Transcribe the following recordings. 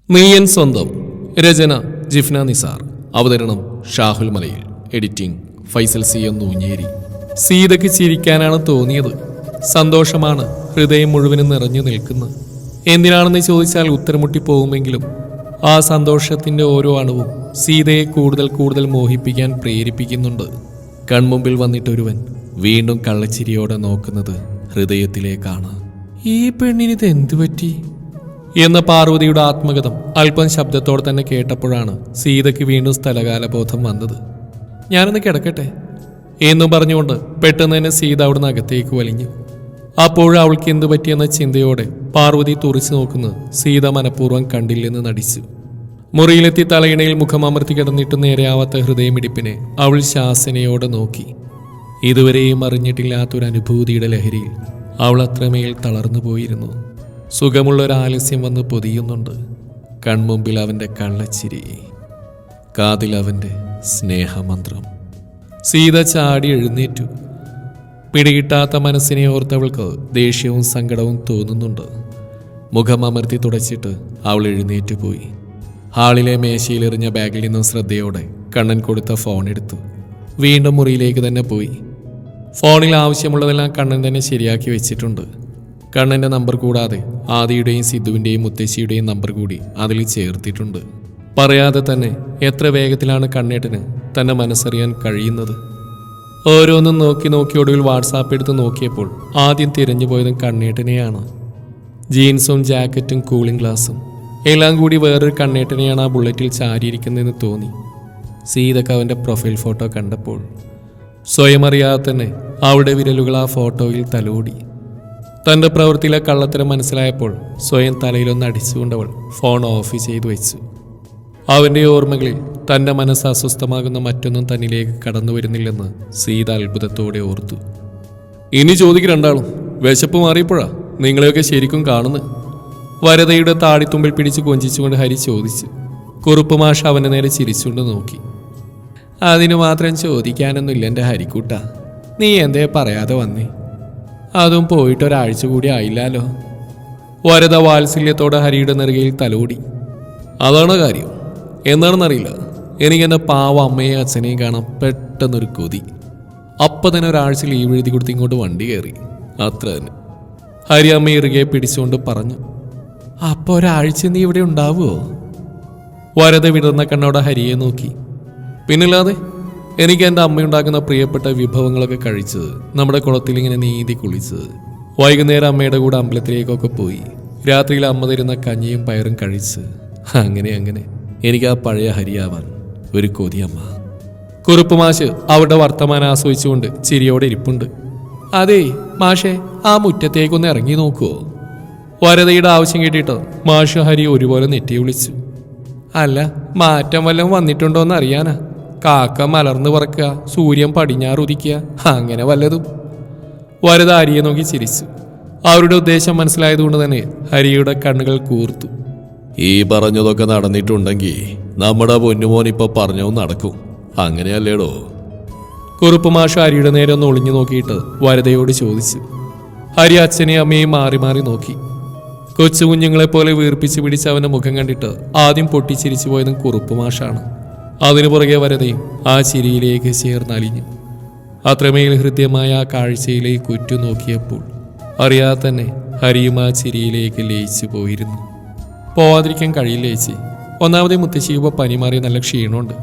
നീയൻ സ്വന്തം. രചന ജിഫ്ന നിസാർ. അവതരണം Shahul Malayil. Editing Faisal C M Noonjeri. സീതയ്ക്ക് ചിരിക്കാനാണ് തോന്നിയത്. സന്തോഷമാണ് ഹൃദയം മുഴുവനും നിറഞ്ഞു നിൽക്കുന്നത്. എന്തിനാണെന്ന് ചോദിച്ചാൽ ഉത്തരമുട്ടി പോകുമെങ്കിലും ആ സന്തോഷത്തിന്റെ ഓരോ അണുവും സീതയെ കൂടുതൽ കൂടുതൽ മോഹിപ്പിക്കാൻ പ്രേരിപ്പിക്കുന്നുണ്ട്. കൺമുമ്പിൽ വന്നിട്ടൊരുവൻ വീണ്ടും കള്ളച്ചിരിയോടെ നോക്കുന്നത് ഹൃദയത്തിലേക്കാണ്. ഈ പെണ്ണിനിത് എന്തു പറ്റി എന്ന പാർവതിയുടെ ആത്മകഥം അല്പം ശബ്ദത്തോടെ തന്നെ കേട്ടപ്പോഴാണ് സീതയ്ക്ക് വീണ്ടും സ്ഥലകാലബോധം വന്നത്. ഞാനൊന്ന് കിടക്കട്ടെ എന്നും പറഞ്ഞുകൊണ്ട് പെട്ടെന്ന് തന്നെ സീത അവിടുന്ന് അകത്തേക്ക് വലിഞ്ഞു. അപ്പോഴും അവൾക്ക് എന്തു പറ്റിയെന്ന ചിന്തയോടെ പാർവതി തുറിച്ചു നോക്കുന്നത് സീത മനഃപൂർവ്വം കണ്ടില്ലെന്ന് നടിച്ചു. മുറിയിലെത്തി തലയിണയിൽ മുഖമമർത്തി കിടന്നിട്ട് നേരെയാവാത്ത ഹൃദയമിടിപ്പിനെ അവൾ ശാസനയോടെ നോക്കി. ഇതുവരെയും അറിഞ്ഞിട്ടില്ലാത്തൊരു അനുഭൂതിയുടെ ലഹരിയിൽ അവൾ അത്രമേൽ തളർന്നു പോയിരുന്നു. സുഖമുള്ളൊരാലസ്യം വന്ന് പൊതിയുന്നുണ്ട്. കൺമുമ്പിൽ അവൻ്റെ കള്ളച്ചിരി, കാതിൽ അവൻ്റെ സ്നേഹമന്ത്രം. സീത ചാടി എഴുന്നേറ്റു. പിടികിട്ടാത്ത മനസ്സിനെ ഓർത്തവൾക്ക് ദേഷ്യവും സങ്കടവും തോന്നുന്നുണ്ട്. മുഖം അമർത്തി തുടച്ചിട്ട് അവൾ എഴുന്നേറ്റു പോയി. ഹാളിലെ മേശയിലെറിഞ്ഞ ബാഗിൽ നിന്നും ശ്രദ്ധയോടെ കണ്ണൻ കൊടുത്ത ഫോൺ എടുത്തു. വീണ്ടും മുറിയിലേക്ക് തന്നെ പോയി. ഫോണിൽ ആവശ്യമുള്ളതെല്ലാം കണ്ണൻ തന്നെ ശരിയാക്കി വെച്ചിട്ടുണ്ട്. കണ്ണൻ്റെ നമ്പർ കൂടാതെ ആദിയുടെയും സിദ്ധുവിൻ്റെയും മുത്തശ്ശിയുടെയും നമ്പർ കൂടി അതിൽ ചേർത്തിട്ടുണ്ട്. പറയാതെ തന്നെ എത്ര വേഗത്തിലാണ് കണ്ണേട്ടന് തന്നെ മനസ്സറിയാൻ കഴിയുന്നത്. ഓരോന്നും നോക്കി നോക്കി ഒടുവിൽ വാട്സാപ്പ് എടുത്ത് നോക്കിയപ്പോൾ ആദ്യം തിരഞ്ഞു പോയതും കണ്ണേട്ടനെയാണ്. ജീൻസും ജാക്കറ്റും കൂളിംഗ് ഗ്ലാസും എല്ലാം കൂടി വേറൊരു കണ്ണേട്ടനെയാണ് ആ ബുള്ളറ്റിൽ ചാരിയിരിക്കുന്നതെന്ന് തോന്നി. സീതക്ക് അവൻ്റെ പ്രൊഫൈൽ ഫോട്ടോ കണ്ടപ്പോൾ സ്വയം അറിയാതെ തന്നെ അവളുടെ വിരലുകൾ ആ ഫോട്ടോയിൽ തലോടി. തൻ്റെ പ്രവൃത്തിയിലെ കള്ളത്തരം മനസ്സിലായപ്പോൾ സ്വയം തലയിലൊന്ന് അടിച്ചുകൊണ്ടവൾ ഫോൺ ഓഫ് ചെയ്തു വെച്ചു. അവൻ്റെ ഓർമ്മകളിൽ തൻ്റെ മനസ്സ് അസ്വസ്ഥമാകുന്ന മറ്റൊന്നും തന്നിലേക്ക് കടന്നു വരുന്നില്ലെന്ന് സീത അത്ഭുതത്തോടെ ഓർത്തു. ഇനി ചോദിക്ക് രണ്ടാളും, വിശപ്പ് മാറിയപ്പോഴാ നിങ്ങളെയൊക്കെ ശരിക്കും കാണുന്നു. വരദയുടെ താടിത്തുമ്പിൽ പിടിച്ച് കൊഞ്ചിച്ചുകൊണ്ട് ഹരി ചോദിച്ചു. കുറുപ്പ് മാഷ് അവൻ്റെ നേരെ ചിരിച്ചുകൊണ്ട് നോക്കി. അതിനു മാത്രം ചോദിക്കാനൊന്നുമില്ല എൻ്റെ ഹരിക്കൂട്ട, നീ എന്തേ പറയാതെ വന്നേ? അതും പോയിട്ടൊരാഴ്ച കൂടി ആയില്ലാലോ. വരദ വാത്സല്യത്തോടെ ഹരിയുടെ നെറുകയിൽ തലോടി. അതാണ് കാര്യം. എന്താണെന്നറിയില്ല, എനിക്കെൻ്റെ പാവ അമ്മയെയും അച്ഛനെയും കാണാൻ പെട്ടെന്നൊരു കൊതി. അപ്പം തന്നെ ഒരാഴ്ച ലീവ് എഴുതി കൊടുത്ത് ഇങ്ങോട്ട് വണ്ടി കയറി. അത്ര തന്നെ. ഹരി അമ്മയെ ഇറുകെ പിടിച്ചുകൊണ്ട് പറഞ്ഞു. അപ്പോൾ ഒരാഴ്ച നീ ഇവിടെ ഉണ്ടാവുമോ? വരദ വിടർന്ന കണ്ണോടെ ഹരിയെ നോക്കി. പിന്നില്ലാതെ, എനിക്ക് എൻ്റെ അമ്മയുണ്ടാക്കുന്ന പ്രിയപ്പെട്ട വിഭവങ്ങളൊക്കെ കഴിച്ചത്, നമ്മുടെ കുളത്തിൽ ഇങ്ങനെ നീന്തി കുളിച്ചത്, വൈകുന്നേരം അമ്മയുടെ കൂടെ അമ്പലത്തിലേക്കൊക്കെ പോയി രാത്രിയിൽ അമ്മ തരുന്ന കഞ്ഞിയും പയറും കഴിച്ച്, അങ്ങനെ അങ്ങനെ എനിക്ക് ആ പഴയ ഹരിയാവാൻ ഒരു കൊതിയമ്മ. കുറുപ്പ് മാഷ് അവരുടെ വർത്തമാനം ആസ്വദിച്ചുകൊണ്ട് ചിരിയോടെ ഇരിപ്പുണ്ട്. അതേ മാഷേ, ആ മുറ്റത്തേക്കൊന്ന് ഇറങ്ങി നോക്കുവോ? വരദയുടെ ആവശ്യം കേട്ടിട്ടോ മാഷ് ഹരി ഒരുപോലെ നെറ്റി വിളിച്ചു. അല്ല, മാറ്റം വല്ലതും വന്നിട്ടുണ്ടോയെന്ന് അറിയാനാ. കാക്ക മലർന്നു പറക്കുക, സൂര്യൻ പടിഞ്ഞാറുദിക്കുക, അങ്ങനെ വല്ലതും. വരദ ഹരിയെ നോക്കി ചിരിച്ചു. അവരുടെ ഉദ്ദേശം മനസ്സിലായതുകൊണ്ട് തന്നെ ഹരിയുടെ കണ്ണുകൾ കൂർത്തു. ഈ പറഞ്ഞതൊക്കെ നടന്നിട്ടുണ്ടെങ്കിൽ നമ്മുടെ പൊന്നുമോൻ ഇപ്പൊ പറഞ്ഞോ നടക്കും, അങ്ങനെയല്ലേടോ? കുറുപ്പ് മാഷ് ഹരിയുടെ നേരെ ഒന്ന് ഒളിഞ്ഞു നോക്കിയിട്ട് വരദയോട് ചോദിച്ചു. ഹരി അച്ഛനെയും അമ്മയെയും മാറി മാറി നോക്കി. കൊച്ചു കുഞ്ഞുങ്ങളെപ്പോലെ വീർപ്പിച്ച് പിടിച്ച് അവൻ്റെ മുഖം കണ്ടിട്ട് ആദ്യം പൊട്ടിച്ചിരിച്ചു പോയതും കുറുപ്പ് മാഷാണ്. അതിനു പുറകെ വരദയും ആ ചിരിയിലേക്ക് ചേർന്നലിഞ്ഞു. അത്രമേൽ ഹൃദ്യമായ ആ കാഴ്ചയിലേക്ക് ഉറ്റു നോക്കിയപ്പോൾ അറിയാതെ തന്നെ ഹരിയും ആ ചിരിയിലേക്ക് ലയിച്ചു പോയിരുന്നു. പോവാതിരിക്കാൻ കഴിയില്ല ചേച്ചി. ഒന്നാമതേ മുത്തശ്ശി ഇപ്പോൾ പനി മാറി നല്ല ക്ഷീണമുണ്ട്.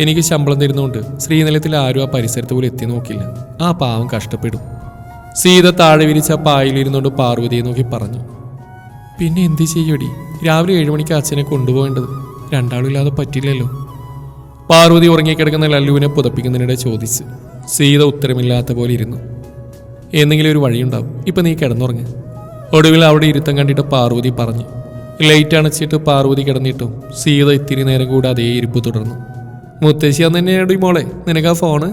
എനിക്ക് ശമ്പളം തരുന്നുകൊണ്ട് ശ്രീനിലത്തിൽ ആരും ആ പരിസരത്ത് പോലും എത്തി നോക്കില്ല. ആ പാവം കഷ്ടപ്പെടും. സീത താഴെ വിരിച്ച പായിലിരുന്നുകൊണ്ട് പാർവതിയെ നോക്കി പറഞ്ഞു. പിന്നെ എന്ത് ചെയ്യടി, രാവിലെ 7 മണിക്ക് അച്ഛനെ കൊണ്ടുപോകേണ്ടത്, രണ്ടാളില്ലാതെ പറ്റില്ലല്ലോ. പാർവതി ഉറങ്ങിക്കിടക്കുന്ന ലല്ലുവിനെ പുതപ്പിക്കുന്നതിനിടെ ചോദിച്ചു. സീത ഉത്തരമില്ലാത്ത പോലെ ഇരുന്നു. എന്തെങ്കിലും ഒരു വഴിയുണ്ടാവും, ഇപ്പം നീ കിടന്നുറങ്ങ്. ഒടുവിൽ അവിടെ ഇരുത്തം കണ്ടിട്ട് പാർവതി പറഞ്ഞു. ലൈറ്റ് അണച്ചിട്ട് പാർവതി കിടന്നിട്ടും സീത ഇത്തിരി നേരം കൂടെ അതേ ഇരിപ്പ് തുടർന്നു. മുത്തശ്ശി അന്ന് തന്നെയാടി മോളെ നിനക്കാ ഫോണ്?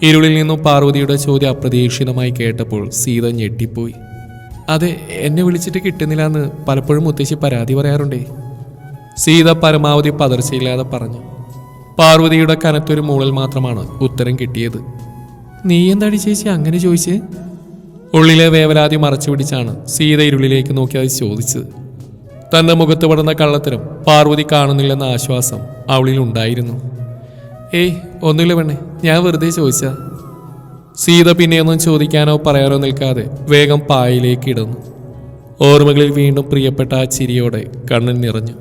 ഇരുളിൽ നിന്നും പാർവതിയുടെ ചോദ്യം അപ്രതീക്ഷിതമായി കേട്ടപ്പോൾ സീത ഞെട്ടിപ്പോയി. അതെ, എന്നെ വിളിച്ചിട്ട് കിട്ടുന്നില്ല എന്ന് പലപ്പോഴും മുത്തശ്ശി പരാതി പറയാറുണ്ടേ. സീത പരമാവധി പതർച്ചയില്ലാതെ പറഞ്ഞു. പാർവതിയുടെ കനത്തൊരു മൂളൽ മാത്രമാണ് ഉത്തരം കിട്ടിയത്. നീ എന്താടി ചേച്ചി അങ്ങനെ ചോദിച്ച്? ഉള്ളിലെ വേവലാതി മറച്ചു പിടിച്ചാണ് സീത ഇരുളിലേക്ക് നോക്കി അത് ചോദിച്ചത്. തന്റെ മുഖത്ത് പടർന്ന കള്ളത്തരം പാർവതി കാണുന്നില്ലെന്ന ആശ്വാസം അവളിൽ ഉണ്ടായിരുന്നു. ഏയ് ഒന്നുമില്ല പെണ്ണെ, ഞാൻ വെറുതെ ചോദിച്ചാ. സീത പിന്നെയൊന്നും ചോദിക്കാനോ പറയാനോ നിൽക്കാതെ വേഗം പായയിലേക്ക് ഇടുന്നു. ഓർമ്മകളിൽ വീണ്ടും പ്രിയപ്പെട്ട ആ ചിരിയോടെ കണ്ണൻ നിറഞ്ഞു.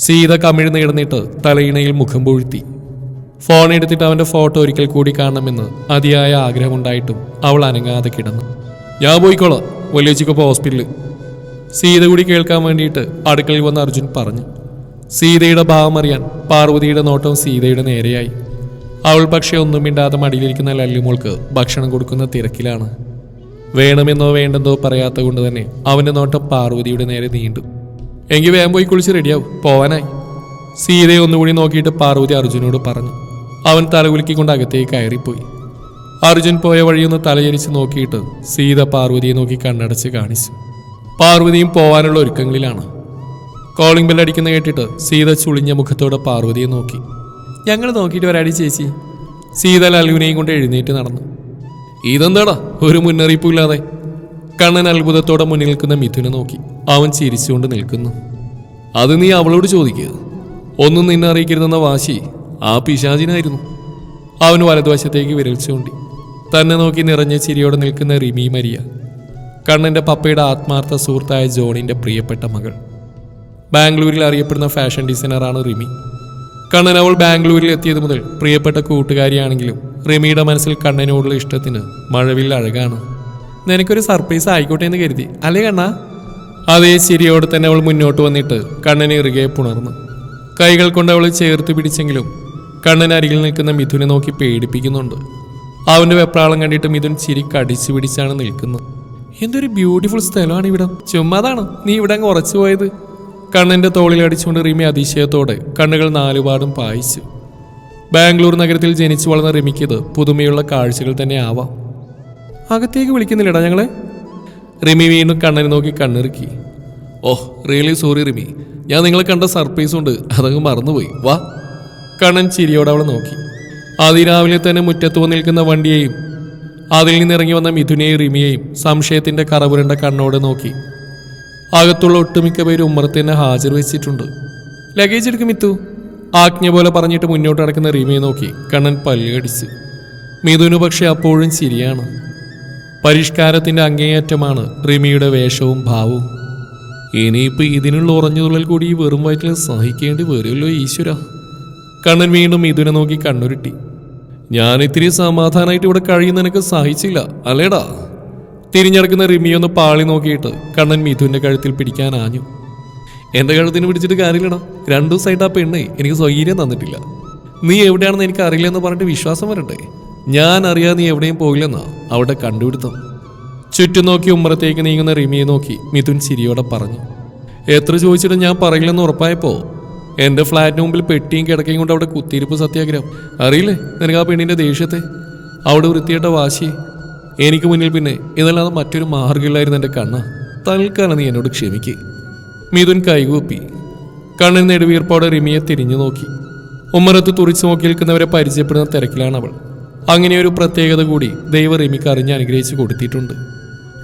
സീത കമിഴ്ന്ന് കിടന്നിട്ട് തലയിണയിൽ മുഖം പൊഴുത്തി. ഫോൺ എടുത്തിട്ട് അവന്റെ ഫോട്ടോ ഒരിക്കൽ കൂടി കാണണമെന്ന് അതിയായ ആഗ്രഹമുണ്ടായിട്ടും അവൾ അനങ്ങാതെ കിടന്നു. ഞാൻ പോയിക്കോളാം, വലിയച്ചിക്കൊപ്പം ഹോസ്പിറ്റലിൽ. സീത കൂടി കേൾക്കാൻ വേണ്ടിയിട്ട് അടുക്കളയിൽ വന്ന് അർജുൻ പറഞ്ഞു. സീതയുടെ ഭാവം അറിയാൻ പാർവതിയുടെ നോട്ടം സീതയുടെ നേരെയായി. അവൾ പക്ഷേ ഒന്നും മിണ്ടാതെ മടിയിലിരിക്കുന്ന ലല്ലുമോൾക്ക് ഭക്ഷണം കൊടുക്കുന്ന തിരക്കിലാണ്. വേണമെന്നോ വേണ്ടെന്നോ പറയാത്ത കൊണ്ട് തന്നെ അവന്റെ നോട്ടം പാർവതിയുടെ നേരെ നീണ്ടു. എങ്കിൽ വേഗം പോയി കുളിച്ച് റെഡിയാവും, പോവാനായി. സീതയെ ഒന്നുകൂടി നോക്കിയിട്ട് പാർവതി അർജുനോട് പറഞ്ഞു. അവൻ തലകുലുക്കിക്കൊണ്ട് അകത്തേക്ക് കയറിപ്പോയി. അർജുൻ പോയ വഴിയൊന്ന് തലചരിച്ച് നോക്കിയിട്ട് സീത പാർവതിയെ നോക്കി കണ്ണടച്ച് കാണിച്ചു. പാർവതിയും പോവാനുള്ള ഒരുക്കങ്ങളിലാണ്. കോളിംഗ് ബെൽ അടിക്കുന്ന കേട്ടിട്ട് സീത ചുളിഞ്ഞ മുഖത്തോടെ പാർവതിയെ നോക്കി. ഞങ്ങൾ നോക്കിയിട്ട് വരാടി ചേച്ചി. സീത ലല്ലുവിനെയും കൊണ്ട് എഴുന്നേറ്റ് നടന്നു. ഇതെന്താടാ ഒരു മുന്നറിയിപ്പില്ലാതെ? കണ്ണൻ അത്ഭുതത്തോടെ മുന്നിൽ നിൽക്കുന്ന മിഥുനെ നോക്കി. അവൻ ചിരിച്ചുകൊണ്ട് നിൽക്കുന്നു. അത് നീ അവളോട് ചോദിക്കുക. ഒന്നും നിന്നെ അറിയിക്കരുതെന്ന വാശി ആ പിശാചിനായിരുന്നു. അവന് വലതുവശത്തേക്ക് വിരൽ ചൂണ്ടി. തന്നെ നോക്കി നിറഞ്ഞ ചിരിയോടെ നിൽക്കുന്ന റിമി മരിയ, കണ്ണന്റെ പപ്പയുടെ ആത്മാർത്ഥ സുഹൃത്തായ ജോണിന്റെ പ്രിയപ്പെട്ട മകൾ. ബാംഗ്ലൂരിൽ അറിയപ്പെടുന്ന ഫാഷൻ ഡിസൈനറാണ് റിമി. കണ്ണൻ അവൾ ബാംഗ്ലൂരിൽ എത്തിയത് മുതൽ പ്രിയപ്പെട്ട കൂട്ടുകാരിയാണെങ്കിലും റിമിയുടെ മനസ്സിൽ കണ്ണനോടുള്ള ഇഷ്ടത്തിന് മഴവിൽ അഴകാണ്. നിനക്കൊരു സർപ്രൈസ് ആയിക്കോട്ടെ എന്ന് കരുതി അല്ലേ കണ്ണാ? അതേ ചിരിയോടെ തന്നെ അവൾ മുന്നോട്ട് വന്നിട്ട് കണ്ണനെ ഇറുകെ പുണർന്നു. കൈകൾ കൊണ്ട് അവൾ ചേർത്ത് പിടിച്ചെങ്കിലും കണ്ണൻ അരികിൽ നിൽക്കുന്ന മിഥുനെ നോക്കി പേടിപ്പിക്കുന്നുണ്ട്. അവന്റെ വെപ്രാളം കണ്ടിട്ട് മിഥുൻ ചിരി കടിച്ചു പിടിച്ചാണ് നിൽക്കുന്നത്. എന്തൊരു ബ്യൂട്ടിഫുൾ സ്ഥലമാണ് ഇവിടം. ചുമ്മാതാണ് നീ ഇവിടെ അങ്ങ് ഉറച്ചു പോയത്. കണ്ണന്റെ തോളിൽ അടിച്ചുകൊണ്ട് റിമി അതിശയത്തോടെ കണ്ണുകൾ നാലുപാടും പായിച്ചു. ബാംഗ്ലൂർ നഗരത്തിൽ ജനിച്ചു വളർന്ന റിമിക്കത് പുതുമയുള്ള കാഴ്ചകൾ തന്നെ ആവാം. അകത്തേക്ക് വിളിക്കുന്നില്ലടാ ഞങ്ങളെ? റിമി വീണ്ടും കണ്ണനെ നോക്കി കണ്ണിറുക്കി. ഓഹ് റിയലി സോറി റിമി, ഞാൻ നിങ്ങളെ കണ്ട സർപ്രൈസ് ഉണ്ട്, അതങ്ങ് മറന്നുപോയി. വാ. കണ്ണൻ ചിരിയോടെ അവളെ നോക്കി. അതിരാവിലെ തന്നെ മുറ്റത്ത് വന്ന് നിൽക്കുന്ന വണ്ടിയെയും അതിൽ നിന്നിറങ്ങി വന്ന മിഥുനെയും റിമിയെയും സംശയത്തിന്റെ കറപുരണ്ട കണ്ണോടെ നോക്കി. അകത്തുള്ള ഒട്ടുമിക്ക പേര് ഉമ്മറത്ത് ഹാജർ വെച്ചിട്ടുണ്ട്. ലഗേജ് എടുക്കും മിത്തു, ആജ്ഞ പോലെ പറഞ്ഞിട്ട് മുന്നോട്ട് നടക്കുന്ന റിമിയെ നോക്കി കണ്ണൻ പല്ലുകടിച്ച്. മിഥുന് പക്ഷെ അപ്പോഴും ചിരിയാണ്. പരിഷ്കാരത്തിന്റെ അങ്ങേയറ്റമാണ് റിമിയുടെ വേഷവും ഭാവവും. ഇനിയിപ്പോ ഇതിനുള്ള ഉറഞ്ഞുതുള്ളൽ കൂടി ഈ വെറും വയറ്റിൽ സഹിക്കേണ്ടി വരുമല്ലോ ഈശ്വര. കണ്ണൻ വീണ്ടും മിഥുനെ നോക്കി കണ്ണുരുട്ടി. ഞാൻ ഇത്തിരി സമാധാനമായിട്ട് ഇവിടെ കഴിയുന്ന എനിക്ക് സഹിച്ചില്ല അല്ലേടാ? തിരിഞ്ഞടക്കുന്ന റിമിയൊന്ന് പാളി നോക്കിയിട്ട് കണ്ണൻ മിഥുന്റെ കഴുത്തിൽ പിടിക്കാൻ ആഞ്ഞു. എന്റെ കഴുത്തിന് പിടിച്ചിട്ട് കാര്യമില്ലടാ, 2 ദിവസമായിട്ട് ആ പെണ്ണെ എനിക്ക് സ്വൈര്യം തന്നിട്ടില്ല. നീ എവിടെയാണെന്ന് എനിക്ക് അറിയില്ലെന്ന് പറഞ്ഞിട്ട് വിശ്വാസം വരട്ടെ. ഞാൻ അറിയാതെ നീ എവിടെയും പോകില്ലെന്നാ അവിടെ കണ്ടുപിടുത്തം. ചുറ്റും നോക്കി ഉമ്മറത്തേക്ക് നീങ്ങുന്ന റിമിയെ നോക്കി മിഥുൻ ചിരിയോടെ പറഞ്ഞു. എത്ര ചോദിച്ചിട്ടും ഞാൻ പറയില്ലെന്ന് ഉറപ്പായപ്പോ എന്റെ ഫ്ലാറ്റിന് മുമ്പിൽ പെട്ടിയും കിടക്കയും കൊണ്ട് അവിടെ കുത്തിയിരിപ്പ് സത്യാഗ്രഹം. അറിയില്ലേ നിനക്ക് ആ പെണ്ണിന്റെ ദേഷ്യത്തെ, അവിടെ വൃത്തിയായിട്ട വാശി. എനിക്ക് മുന്നിൽ പിന്നെ ഇതല്ലാതെ മറ്റൊരു മാർഗമില്ലായിരുന്നു എൻ്റെ കണ്ണ. തൽക്കാലം നീ എന്നോട് ക്ഷമിക്കേ. മിഥുൻ കൈകൂപ്പി. കണ്ണിൽ നെടുവീർപ്പോടെ റിമിയെ തിരിഞ്ഞു നോക്കി. ഉമ്മറത്ത് തുറിച്ചു നോക്കി നിൽക്കുന്നവരെ പരിചയപ്പെടുന്ന തിരക്കിലാണ് അവൾ. അങ്ങനെ ഒരു പ്രത്യേകത കൂടി ദൈവം റിമിക്ക് അറിഞ്ഞ് അനുഗ്രഹിച്ച് കൊടുത്തിട്ടുണ്ട്.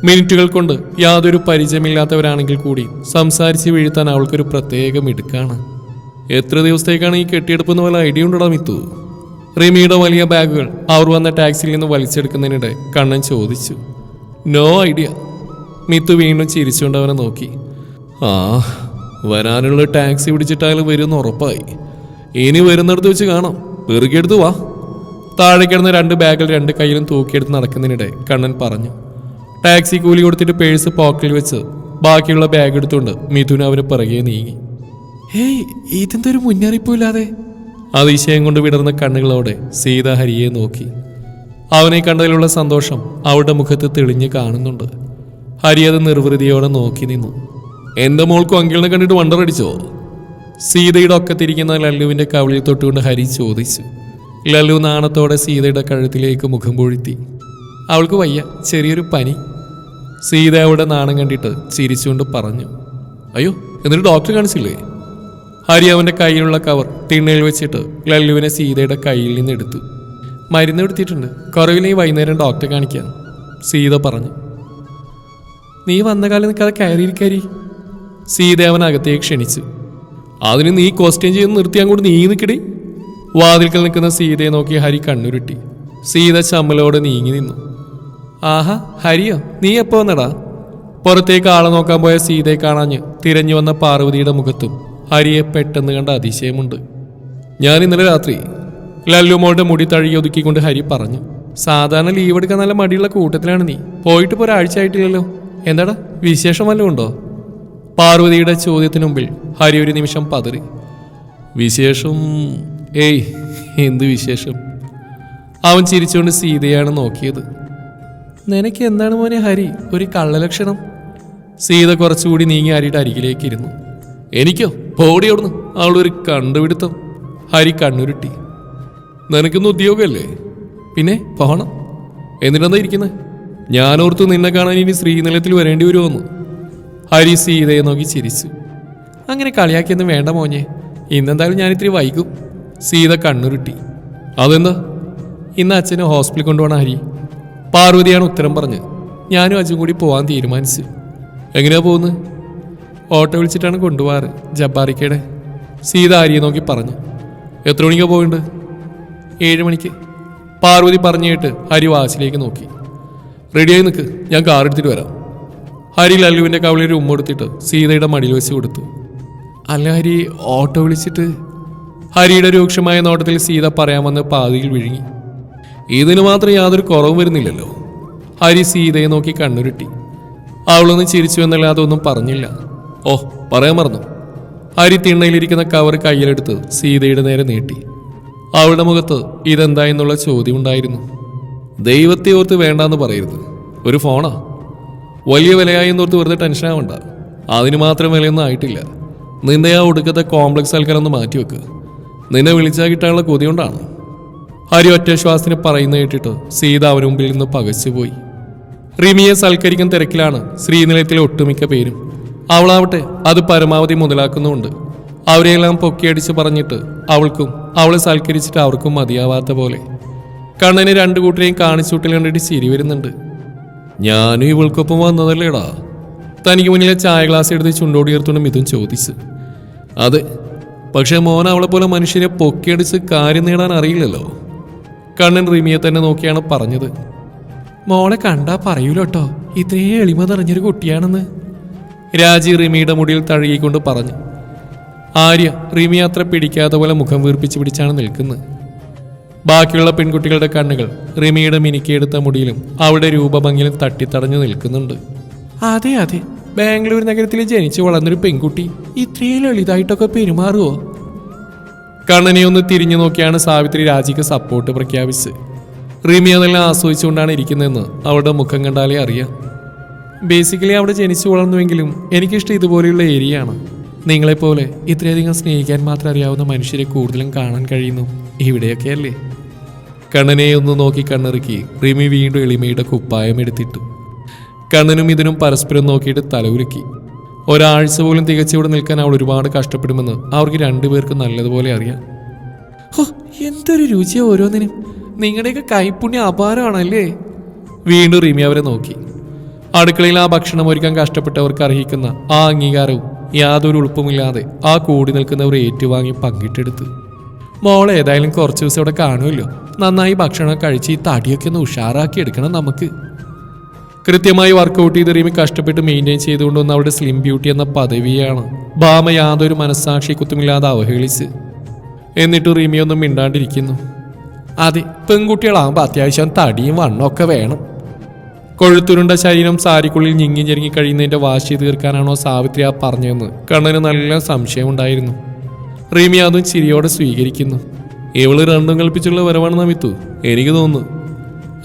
മിനിറ്റുകൾ കൊണ്ട് യാതൊരു പരിചയമില്ലാത്തവരാണെങ്കിൽ കൂടി സംസാരിച്ച് വീഴ്ത്താൻ അവൾക്കൊരു പ്രത്യേക മിടുക്കാണ്. എത്ര ദിവസത്തേക്കാണ് ഈ കെട്ടിയെടുപ്പെന്ന് വല്ല ഐഡിയ ഉണ്ടോ മിത്തു? റിമിയുടെ വലിയ ബാഗുകൾ അവർ വന്ന ടാക്സിയിൽ നിന്ന് വലിച്ചെടുക്കുന്നതിനിടെ കണ്ണൻ ചോദിച്ചു. No idea. മിത്തു വീണ്ടും ചിരിച്ചുകൊണ്ട് അവനെ നോക്കി. ആ വരാനുള്ള ടാക്സി പിടിച്ചിട്ടായാലും വരുമെന്ന് ഉറപ്പായി. ഇനി വരുന്നിടത്ത് വെച്ച് കാണാം, പെറുകിയെടുത്ത് വാ. താഴെ കിടന്ന 2 ബാഗുകൾ 2 കൈയിലും തൂക്കിയെടുത്ത് നടക്കുന്നതിനിടെ കണ്ണൻ പറഞ്ഞു. ടാക്സി കൂലി കൊടുത്തിട്ട് പേഴ്സ് പോക്കറ്റിൽ വെച്ച് ബാക്കിയുള്ള ബാഗ് എടുത്തുകൊണ്ട് മിഥുൻ അവന് പിറകെ നീങ്ങി. ഹേയ് ഇതെന്തൊരു മുന്നറിയിപ്പില്ലാതെ? അതിശയം കൊണ്ട് വിടർന്ന കണ്ണുകളോടെ സീത ഹരിയെ നോക്കി. അവനെ കണ്ടതിലുള്ള സന്തോഷം അവളുടെ മുഖത്ത് തെളിഞ്ഞ് കാണുന്നുണ്ട്. ഹരി അത് നിർവൃതിയോടെ നോക്കി നിന്നു. എന്റെ മോൾക്കും അങ്കിളിനെ കണ്ടിട്ട് വണ്ടറടിച്ചോ? സീതയുടെ ഒക്കത്തിരിക്കുന്ന ലല്ലുവിന്റെ കവിളിൽ തൊട്ടുകൊണ്ട് ഹരി ചോദിച്ചു. ലല്ലു നാണത്തോടെ സീതയുടെ കഴുത്തിലേക്ക് മുഖം പൊഴുത്തി. അവൾക്ക് വയ്യ, ചെറിയൊരു പനി. സീത അവിടെ നാണം കണ്ടിട്ട് ചിരിച്ചുകൊണ്ട് പറഞ്ഞു. അയ്യോ എന്നിട്ട് ഡോക്ടറെ കാണിച്ചില്ലേ? ഹരി അവന്റെ കയ്യിലുള്ള കവർ തിണ്ണയിൽ വെച്ചിട്ട് ലല്ലുവിനെ സീതയുടെ കയ്യിൽ നിന്ന് എടുത്തു. മരുന്ന് എടുത്തിട്ടുണ്ട്, കുറവില്ലെങ്കിൽ വൈകുന്നേരം ഡോക്ടറെ കാണിക്കാം, സീത പറഞ്ഞു. നീ വന്ന കാലം നിൽക്കാതെ കയറിയിരിക്കാരി. സീത അവൻ അകത്തേക്ക് ക്ഷണിച്ചു. അതിന് നീ ക്വസ്റ്റ്യൻ ചെയ്ത് നിർത്തി അങ്ങോട്ട് നീ നിൽക്കടി. വാതിൽക്കൽ നിൽക്കുന്ന സീതയെ നോക്കി ഹരി കണ്ണുരുട്ടി. സീത ചമ്മലോടെ നീങ്ങി നിന്നു. ആഹാ, ഹരിയോ, നീ എപ്പോ വന്നടാ? പുറത്തേക്ക് ആളെ നോക്കാൻ പോയ സീതയെ കാണാഞ്ഞ് തിരഞ്ഞു വന്ന പാർവതിയുടെ മുഖത്തും ഹരിയെ പെട്ടെന്ന് കണ്ട അതിശയമുണ്ട്. ഞാൻ ഇന്നലെ രാത്രി, ലല്ലുമോളുടെ മുടി തഴുകി ഒതുക്കിക്കൊണ്ട് ഹരി പറഞ്ഞു. സാധാരണ ലീവ് എടുക്കാൻ നല്ല മടിയുള്ള കൂട്ടത്തിലാണ് നീ. പോയിട്ട് ഇപ്പോൾ ഒരാഴ്ച ആയിട്ടില്ലല്ലോ. എന്താടാ, വിശേഷം വല്ലതും ഉണ്ടോ? പാർവതിയുടെ ചോദ്യത്തിനു മുമ്പിൽ ഹരി ഒരു നിമിഷം പതറി. വിശേഷം? ഏയ്, എന്ത് വിശേഷം? അവൻ ചിരിച്ചുകൊണ്ട് സീതയാണ് നോക്കിയത്. നിനക്ക് എന്താണ് മോനെ ഹരി ഒരു കള്ളലക്ഷണം? സീത കുറച്ചുകൂടി നീങ്ങി ഹരിയുടെ അരികിലേക്ക് ഇരുന്നു. എനിക്കോ? പോടി അവിടുന്ന്, അവളൊരു കണ്ടുപിടുത്തം. ഹരി കണ്ണുരുട്ടി. നിനക്കൊന്നും ഉദ്യോഗമല്ലേ? പിന്നെ പോകണം. എന്നിട്ടെന്താ ഇരിക്കുന്നത്? ഞാനോർത്ത് നിന്നെ കാണാൻ ഇനി ശ്രീനിലയത്തിൽ വരേണ്ടി വരുമെന്ന്. ഹരി സീതയെ നോക്കി ചിരിച്ചു. അങ്ങനെ കളിയാക്കിയൊന്നും വേണ്ട മോനെ, ഇന്നെന്തായാലും ഞാനിത്തിരി വൈകും. സീത കണ്ണുരുട്ടി. അതെന്താ? ഇന്ന് അച്ഛനെ ഹോസ്പിറ്റലിൽ കൊണ്ടുപോകണം ഹരി. പാർവതിയാണ് ഉത്തരം പറഞ്ഞ്. ഞാനും അച്ഛൻ കൂടി പോകാൻ തീരുമാനിച്ചു. എങ്ങനെയാ പോകുന്നത്? ഓട്ടോ വിളിച്ചിട്ടാണ് കൊണ്ടുപോകാറ്, ജബ്ബാറിക്കയുടെ. സീത ഹരിയെ നോക്കി പറഞ്ഞു. എത്ര മണിക്കാണ് പോകേണ്ടത്? 7 മണിക്ക്. പാർവതി പറഞ്ഞു കേട്ട് ഹരി വാച്ചിലേക്ക് നോക്കി. റെഡിയായി നിൽക്ക്, ഞാൻ കാർ എടുത്തിട്ട് വരാം. ഹരി ലല്ലുവിൻ്റെ കവളിൽ ഉമ്മ കൊടുത്തിട്ട് സീതയുടെ മടിയിൽ വെച്ച് കൊടുത്തു. അല്ല ഹരി, ഓട്ടോ വിളിച്ചിട്ട്? ഹരിയുടെ രൂക്ഷമായ നോട്ടത്തിൽ സീത പറയാമെന്ന് പാതിയിൽ വിഴുങ്ങി. ഇതിന് മാത്രം യാതൊരു കുറവും വരുന്നില്ലല്ലോ. ഹരി സീതയെ നോക്കി കണ്ണുരുട്ടി. അവളൊന്നും ചിരിച്ചു എന്നല്ലാതെ ഒന്നും പറഞ്ഞില്ല. ഓ, പറയാൻ മറന്നു. ഹരി തിണ്ണയിലിരിക്കുന്ന കവർ കയ്യിലെടുത്ത് സീതയുടെ നേരെ നീട്ടി. അവളുടെ മുഖത്ത് ഇതെന്താ എന്നുള്ള ചോദ്യമുണ്ടായിരുന്നു. ദൈവത്തെ ഓർത്ത് വേണ്ടാന്ന് പറയരുത്. ഒരു ഫോണാ, വലിയ വിലയായി എന്നോർത്ത് വെറുതെ ടെൻഷൻ ആവണ്ട. അതിന് മാത്രം വിലയൊന്നും ആയിട്ടില്ല. നിന്റെ ആ ഒടുക്കത്തെ കോംപ്ലക്സ് ആൾക്കാരൊന്ന് മാറ്റിവെക്ക്. നിന്നെ വിളിച്ചാൽ കിട്ടാനുള്ള കൊതി കൊണ്ടാണ്. ഹരി ഒറ്റ ശ്വാസത്തിന് പറയുന്ന കേട്ടിട്ട് സീത അവന് മുമ്പിൽ നിന്ന് പകച്ചുപോയി. റിമിയെ സൽക്കരിക്കുന്ന തിരക്കിലാണ് ശ്രീനിലയത്തിലെ ഒട്ടുമിക്ക പേരും. അവളാവട്ടെ അത് പരമാവധി മുതലാക്കുന്നുമുണ്ട്. അവരെയെല്ലാം പൊക്കിയടിച്ച് പറഞ്ഞിട്ട് അവൾക്കും അവളെ സൽക്കരിച്ചിട്ട് അവർക്കും മതിയാവാത്ത പോലെ. കണ്ണന് 2 കൂട്ടരെയും കാണിച്ചൂട്ടിൽ കണ്ടിട്ട് ചിരി വരുന്നുണ്ട്. ഞാനും ഇവൾക്കൊപ്പം വന്നതല്ലേടാ? തനിക്ക് മുന്നിലെ ചായ ഗ്ലാസ് എടുത്ത് ചുണ്ടോടി ഉയർത്തുകൊണ്ട് മിഥുൻ ചോദിച്ചു. അതെ, പക്ഷെ മോൻ അവളെ പോലെ മനുഷ്യരെ പൊക്കിയടിച്ച് കാര്യം നേടാൻ അറിയില്ലല്ലോ. കണ്ണൻ റിമിയെ തന്നെ നോക്കിയാണ് പറഞ്ഞത്. മോളെ കണ്ടാ പറയൂലോട്ടോ, ഇത്രയും എളിമ നിറഞ്ഞൊരു കുട്ടിയാണെന്ന്. രാജി റിമിയുടെ മുടിയിൽ തഴുകിക്കൊണ്ട് പറഞ്ഞു. ആര്യ റിമി അത്ര പിടിക്കാത്ത പോലെ മുഖം വീർപ്പിച്ച് പിടിച്ചാണ് നിൽക്കുന്നത്. ബാക്കിയുള്ള പെൺകുട്ടികളുടെ കണ്ണുകൾ റിമിയുടെ മിനുക്കിയെടുത്ത മുടിയിലും അവളുടെ രൂപഭംഗിയിലും തട്ടിത്തടഞ്ഞു നിൽക്കുന്നുണ്ട്. അതെ അതെ, ബാംഗ്ലൂർ നഗരത്തിൽ ജനിച്ചു വളർന്നൊരു പെൺകുട്ടി ഇത്രയും ലളിതായിട്ടൊക്കെ പെരുമാറുമോ? കണ്ണനെ ഒന്ന് തിരിഞ്ഞു നോക്കിയാണ് സാവിത്രി രാജിക്ക് സപ്പോർട്ട് പ്രഖ്യാപിച്ച്. റിമി അതെല്ലാം ആസ്വദിച്ചുകൊണ്ടാണ് ഇരിക്കുന്നതെന്ന് അവളുടെ മുഖം കണ്ടാലേ അറിയാം. ബേസിക്കലി അവിടെ ജനിച്ചു വളർന്നുവെങ്കിലും എനിക്കിഷ്ടം ഇതുപോലെയുള്ള ഏരിയയാണ്. നിങ്ങളെപ്പോലെ ഇത്രയധികം സ്നേഹിക്കാൻ മാത്രം അറിയാവുന്ന മനുഷ്യരെ കൂടുതലും കാണാൻ കഴിയുന്നു ഇവിടെയൊക്കെ അല്ലേ? കണ്ണനെ ഒന്ന് നോക്കി കണ്ണിറുക്കി റിമി വീണ്ടും എളിമയുടെ കുപ്പായം എടുത്തിട്ടു. കണ്ണനും ഇതിനും പരസ്പരം നോക്കിയിട്ട് തലവുലുക്കി. ഒരാഴ്ച പോലും തികച്ചിവിടെ നിൽക്കാൻ അവൾ ഒരുപാട് കഷ്ടപ്പെടുമെന്ന് അവർക്ക് 2 പേർക്കും നല്ലതുപോലെ അറിയാം. ഹോ, എന്തൊരു രുചിയോ ഓരോന്നിനും. നിങ്ങളുടെയൊക്കെ കൈപ്പുണ്യം അപാരമാണല്ലേ? വീണ്ടും റിമി അവരെ നോക്കി. അടുക്കളയിൽ ആ ഭക്ഷണം ഒരുക്കാൻ കഷ്ടപ്പെട്ടവർക്ക് അർഹിക്കുന്ന ആ അംഗീകാരവും യാതൊരു ഉളുപ്പുമില്ലാതെ ആ കൂടി നിൽക്കുന്നവർ ഏറ്റുവാങ്ങി പങ്കിട്ടെടുത്തു. മോളെ ഏതായാലും കുറച്ച് ദിവസം ഇവിടെ കാണുമല്ലോ. നന്നായി ഭക്ഷണം കഴിച്ച് ഈ തടിയൊക്കെ ഒന്ന് ഉഷാറാക്കി എടുക്കണം നമുക്ക്. കൃത്യമായി വർക്കൗട്ട് ചെയ്ത് റിമി കഷ്ടപ്പെട്ട് മെയിൻറ്റെയിൻ ചെയ്തുകൊണ്ടുവന്ന അവളുടെ സ്ലിം ബ്യൂട്ടി എന്ന പദവിയാണ് ഭാമ യാതൊരു മനസ്സാക്ഷി കുത്തുമില്ലാതെ അവഹേളിച്ച്. എന്നിട്ട് റിമിയൊന്നും മിണ്ടാണ്ടിരിക്കുന്നു. അതെ, പെൺകുട്ടികളാകുമ്പോൾ അത്യാവശ്യം തടിയും വണ്ണമൊക്കെ വേണം. കൊഴുത്തുരുണ്ട ശരീരം സാരിക്കുള്ളിൽ ഞെങ്ങി ഞെരുങ്ങി കഴിയുന്നതിൻ്റെ വാശി തീർക്കാനാണോ സാവിത്രി ആ പറഞ്ഞതെന്ന് കണ്ണന് നല്ല സംശയമുണ്ടായിരുന്നു. റിമി അതും ചിരിയോടെ സ്വീകരിക്കുന്നു. ഇവള് രണ്ടും കൽപ്പിച്ചുള്ള വരവാണെന്നാ മിത്തു എനിക്ക് തോന്നുന്നു.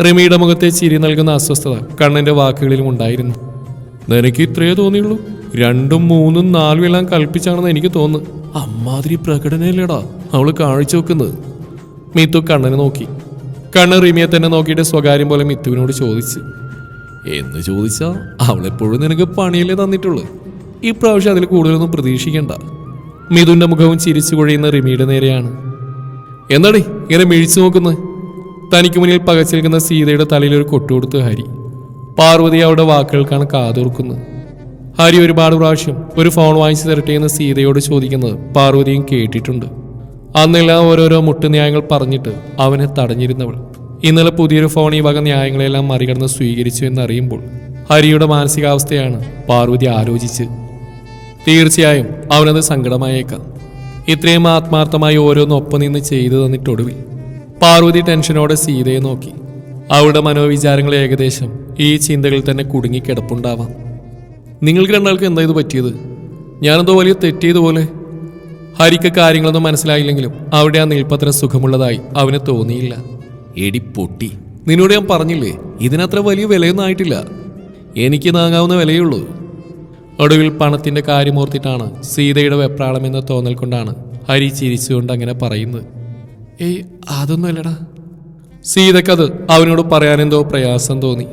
റിമിയുടെ മുഖത്തെ ചിരി നൽകുന്ന അസ്വസ്ഥത കണ്ണൻ്റെ വാക്കുകളിലും ഉണ്ടായിരുന്നു. നിനക്ക് ഇത്രയേ തോന്നിയുള്ളൂ? 2ഉം 3ഉം 4ഉം എല്ലാം കൽപ്പിച്ചാണെന്ന് എനിക്ക് തോന്നുന്നു. അമ്മാതിരി പ്രകടനല്ലേടാ അവള് കാഴ്ചവെക്കുന്നത്. മിത്തു കണ്ണനെ നോക്കി. കണ്ണൻ റിമിയെ തന്നെ നോക്കിയിട്ട് സ്വകാര്യം പോലെ മിത്തുവിനോട് ചോദിച്ചു. എന്ന് ചോദിച്ചാ അവളെപ്പോഴും നിനക്ക് പണിയല്ലേ തന്നിട്ടുള്ളൂ. ഈ പ്രാവശ്യം അതിൽ കൂടുതലൊന്നും പ്രതീക്ഷിക്കണ്ട. മിഥുന്റെ മുഖവും ചിരിച്ചു കൊഴിയുന്ന റിമിയുടെ നേരെയാണ്. എന്താടി ഇങ്ങനെ മിഴിച്ചു നോക്കുന്നത്? തനിക്ക് മുന്നിൽ പകച്ചിരിക്കുന്ന സീതയുടെ തലയിൽ ഒരു കൊട്ടുകൊടുത്ത് ഹരി. പാർവതി അവളുടെ വാക്കുകൾക്കാണ് കാതോർക്കുന്നത്. ഹരി ഒരുപാട് പ്രാവശ്യം ഒരു ഫോൺ വാങ്ങിച്ചു തരട്ടെ എന്ന് സീതയോട് ചോദിക്കുന്നത് പാർവതിയും കേട്ടിട്ടുണ്ട്. അന്നെല്ലാം ഓരോരോ മുട്ടുന്യായങ്ങൾ പറഞ്ഞിട്ട് അവനെ തടഞ്ഞിരുന്നവൾ ഇന്നലെ പുതിയൊരു ഫോൺ ഈ വക ന്യായങ്ങളെല്ലാം മറികടന്ന് സ്വീകരിച്ചു എന്നറിയുമ്പോൾ ഹരിയുടെ മാനസികാവസ്ഥയാണ് പാർവതി ആലോചിച്ച്. തീർച്ചയായും അവനത് സങ്കടമായേക്കാം. ഇത്രയും ആത്മാർത്ഥമായി ഓരോന്നൊപ്പം നിന്ന് ചെയ്തു തന്നിട്ടൊടുവിൽ പാർവതി ടെൻഷനോടെ സീതയെ നോക്കി. അവളുടെ മനോവിചാരങ്ങൾ ഏകദേശം ഈ ചിന്തകളിൽ തന്നെ കുടുങ്ങിക്കിടപ്പുണ്ടാവാം. നിങ്ങൾക്ക് രണ്ടാൾക്ക് എന്താ ഇത് പറ്റിയത്? ഞാനെന്തോ വലിയ തെറ്റിയതുപോലെ. ഹരിക്ക് കാര്യങ്ങളൊന്നും മനസ്സിലായില്ലെങ്കിലും അവിടെ ആ നിൽപ്പത്ര സുഖമുള്ളതായി അവന് തോന്നിയില്ല. എടി പൊട്ടി, നിന്നോട് ഞാൻ പറഞ്ഞില്ലേ, ഇതിനത്ര വലിയ വിലയൊന്നും ആയിട്ടില്ല. എനിക്ക് താങ്ങാവുന്ന വിലയുള്ളൂ. ഒടുവിൽ പണത്തിന്റെ കാര്യമോർത്തിട്ടാണ് സീതയുടെ വെപ്രാളം എന്ന തോന്നൽ കൊണ്ടാണ് ഹരി ചിരിച്ചുകൊണ്ട് അങ്ങനെ പറയുന്നത്. ഏയ് അതൊന്നുമല്ലടാ. സീതക്കത് അവനോട് പറയാനെന്തോ പ്രയാസം തോന്നി.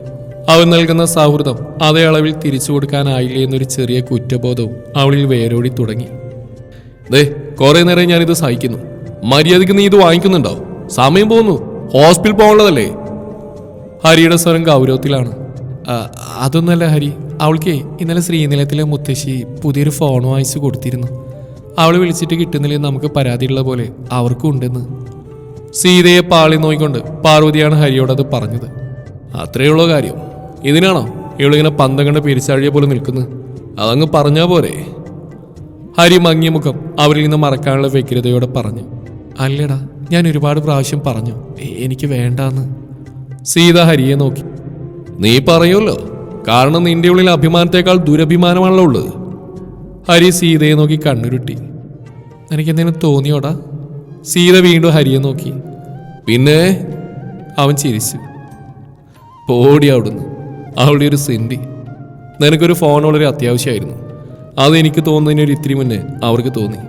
അവൻ നൽകുന്ന സൗഹൃദം അതേ അളവിൽ തിരിച്ചു കൊടുക്കാനായില്ലേ എന്നൊരു ചെറിയ കുറ്റബോധവും അവളിൽ വേരോടി തുടങ്ങി. ദേ, കുറെ നേരം ഞാനിത് സഹിക്കുന്നു. മര്യാദയ്ക്ക് നീ ഇത് വാങ്ങിക്കുന്നുണ്ടോ? സമയം പോകുന്നു, ഹോസ്പിറ്റൽ പോകാനുള്ളതല്ലേ? ഹരിയുടെ സ്വരം ഗൗരവത്തിലാണ്. അതൊന്നല്ല ഹരി, അവൾക്ക് ഇന്നലെ ശ്രീനിലയത്തിലെ മുത്തശ്ശി പുതിയൊരു ഫോൺ വാങ്ങിച്ചു കൊടുത്തിരുന്നു. അവൾ വിളിച്ചിട്ട് കിട്ടുന്നില്ലെന്ന് നമുക്ക് പരാതിയുള്ള പോലെ അവർക്കും ഉണ്ടെന്ന്. സീതയെ പാളി നോക്കിക്കൊണ്ട് പാർവതിയാണ് ഹരിയോടത് പറഞ്ഞത്. അത്രയുള്ള കാര്യം. ഇതിനാണോ ഇവളിങ്ങനെ പന്തം കണ്ട് പിരിച്ചഴിയ പോലെ നിൽക്കുന്നത്? അതങ്ങ് പറഞ്ഞാ പോരെ? ഹരി മങ്ങിയ മുഖം അവരിൽ നിന്ന് മറക്കാനുള്ള വ്യഗ്രതയോടെ പറഞ്ഞു. അല്ലടാ, ഞാൻ ഒരുപാട് പ്രാവശ്യം പറഞ്ഞു എനിക്ക് വേണ്ടാന്ന്. സീത ഹരിയെ നോക്കി. നീ പറയുമല്ലോ, കാരണം നിന്റെ ഉള്ളിൽ അഭിമാനത്തെക്കാൾ ദുരഭിമാനമാണല്ലോ ഉള്ളത്. ഹരി സീതയെ നോക്കി കണ്ണുരുട്ടി. എനിക്കെന്തെങ്കിലും തോന്നിയോടാ? സീത വീണ്ടും ഹരിയെ നോക്കി. പിന്നെ അവൻ ചിരിച്ചു. പോടി അവിടുന്ന്. അവളുടെ ഒരു സിൻഡി. നിനക്കൊരു ഫോൺ വളരെ അത്യാവശ്യമായിരുന്നു. അതെനിക്ക് തോന്നുന്നതിനൊരു ഇത്തിരി മുന്നേ അവർക്ക് തോന്നി.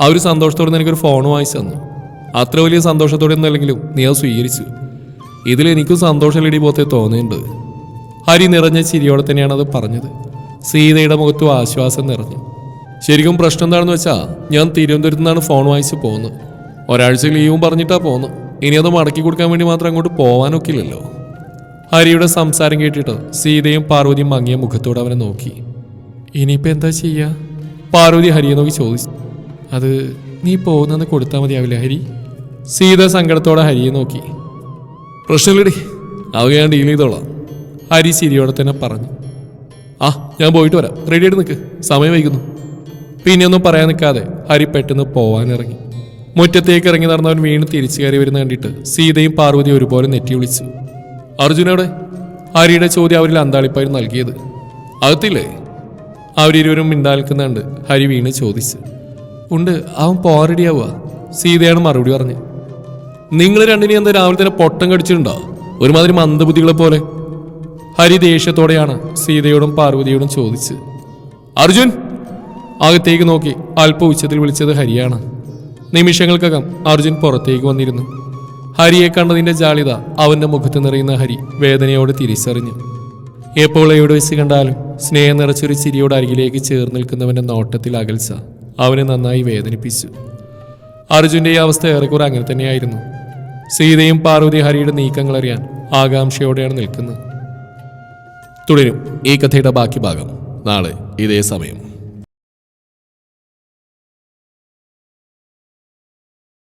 അവർ സന്തോഷത്തോടെ നിനക്കൊരു ഫോൺ വാങ്ങിച്ചു തന്നു. അത്ര വലിയ സന്തോഷത്തോടെ ഒന്നല്ലെങ്കിലും നീ അത് സ്വീകരിച്ചു. ഇതിലെനിക്കും സന്തോഷമില്ലടി പോത്തെ തോന്നുന്നുണ്ട്. ഹരി നിറഞ്ഞ ചിരിയോടെ തന്നെയാണ് അത് പറഞ്ഞത്. സീതയുടെ മുഖത്തും ആശ്വാസം നിറഞ്ഞു. ശരിക്കും പ്രശ്നം എന്താണെന്ന് വെച്ചാൽ, ഞാൻ തിരുവനന്തപുരത്ത് നിന്നാണ് ഫോൺ വാങ്ങിച്ച് പോകുന്നത്. ഒരാഴ്ച ലീവും പറഞ്ഞിട്ടാ പോകുന്നത്. ഇനി അത് മടക്കി കൊടുക്കാൻ വേണ്ടി മാത്രം അങ്ങോട്ട് പോകാനൊക്കില്ലല്ലോ. ഹരിയുടെ സംസാരം കേട്ടിട്ട് സീതയും പാർവതിയും മങ്ങിയ മുഖത്തോടെ അവനെ നോക്കി. ഇനിയിപ്പോൾ എന്താ ചെയ്യുക? പാർവതി ഹരിയെ നോക്കി ചോദിച്ചു. അത് നീ പോകുന്നെന്ന് കൊടുത്താൽ മതിയാവില്ല ഹരി? സീത സങ്കടത്തോടെ ഹരിയെ നോക്കി. പ്രശ്നമില്ലടി, അത് ഞാൻ ഡീൽ ചെയ്തോളാം. ഹരി ചിരിയോടെ തന്നെ പറഞ്ഞു. ഞാൻ പോയിട്ട് വരാം, റെഡി ആയിട്ട് നിൽക്ക്, സമയം വൈകുന്നു. പിന്നെയൊന്നും പറയാൻ നിൽക്കാതെ ഹരി പെട്ടെന്ന് പോവാനിറങ്ങി. മുറ്റത്തേക്ക് ഇറങ്ങി നടന്നവൻ വീണ്ടും തിരിച്ചു കയറി വരുന്ന കണ്ടിട്ട് സീതയും പാർവതിയും ഒരുപോലെ നെറ്റി വിളിച്ചു. അർജുനോടെ? ഹരിയുടെ ചോദ്യം അവരിൽ അന്താളിപ്പായി നൽകിയത്. അകത്തില്ലേ? അവരിരുവരും മിണ്ടാൽക്കുന്നുണ്ട്. ഹരി വീണ് ചോദിച്ചു. ഉണ്ട്, അവൻ പോവാൻ റെഡിയാവുക. സീതയാണ് മറുപടി പറഞ്ഞു. നിങ്ങൾ രണ്ടിനെ എന്താ രാവിലെ തന്നെ പൊട്ടം കടിച്ചിട്ടുണ്ടോ? ഒരുമാതിരി മന്ദബുദ്ധികളെ പോലെ. ഹരി ദേഷ്യത്തോടെയാണ് സീതയോടും പാർവതിയോടും ചോദിച്ചു. അർജുൻ! അകത്തേക്ക് നോക്കി അല്പ ഉച്ചത്തിൽ വിളിച്ചത് ഹരിയാണ്. നിമിഷങ്ങൾക്കകം അർജുൻ പുറത്തേക്ക് വന്നിരുന്നു. ഹരിയെ കണ്ടതിന്റെ ജാളിത അവന്റെ മുഖത്ത് നിറയുന്ന ഹരി വേദനയോട് തിരിച്ചറിഞ്ഞു. എപ്പോൾ എവിടെ വെച്ച് കണ്ടാലും സ്നേഹം നിറച്ചൊരു ചിരിയോട് അരികിലേക്ക് ചേർന്ന് നിൽക്കുന്നവന്റെ നോട്ടത്തിൽ അകൽച്ച അവനെ നന്നായി വേദനിപ്പിച്ചു. അർജുന്റെ ഈ അവസ്ഥ ഏറെക്കുറെ അങ്ങനെ തന്നെയായിരുന്നു. സീതയും പാർവതി ഹരിയുടെ നീക്കങ്ങൾ അറിയാൻ ആകാംക്ഷയോടെയാണ് നിൽക്കുന്നത്. തുടരും ഈ കഥയുടെ ബാക്കി ഭാഗം നാളെ ഇതേ സമയം.